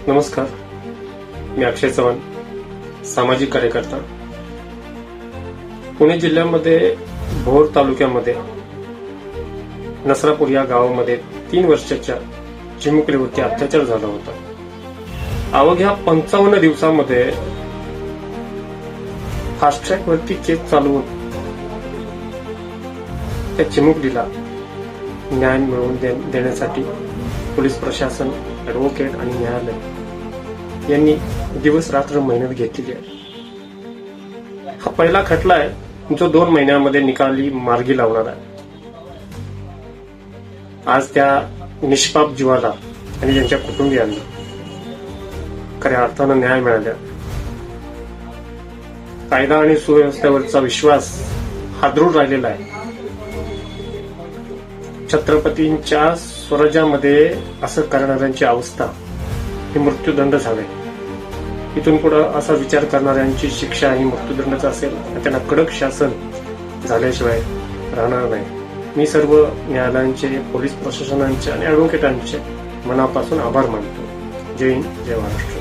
नमस्कार, मी अक्षय चव्हाण, सामाजिक कार्यकर्ता. पुणे जिल्ह्यामध्ये भोर तालुक्यामध्ये नसरापूर या गावामध्ये 3 वर्षाच्या चिमुकलीवरती अत्याचार झाला होता. अवघ्या 55 दिवसामध्ये फास्ट ट्रॅक वरती केस चालवून त्या चिमुकलीला न्याय मिळवून देण्यासाठी पोलीस प्रशासन, ऍडव्होकेट आणि न्यायालय यांनी दिवस रात्र मेहनत घेतलेली आहे. हा पहिला खटला आहे जो 2 महिन्यामध्ये निकाली मार्गी लावणार आहे. आज त्या निष्पाप जीवाला आणि त्यांच्या कुटुंबियांना खऱ्या अर्थानं न्याय मिळाला. कायदा आणि सुव्यवस्थेवरचा विश्वास हादरून राहिलेला आहे. छत्रपतींच्या स्वराज्यामध्ये असं करणाऱ्यांची अवस्था ही मृत्यूदंड झालाय. इथून पुढे असा विचार करणाऱ्यांची शिक्षा ही मृत्यूदंडच असेल. त्यांना कडक शासन झाल्याशिवाय राहणार नाही. मी सर्व न्यायालयांचे, पोलीस प्रशासनांचे आणि ऍडव्होकेटांचे मनापासून आभार मानतो. जय हिंद, जय महाराष्ट्र.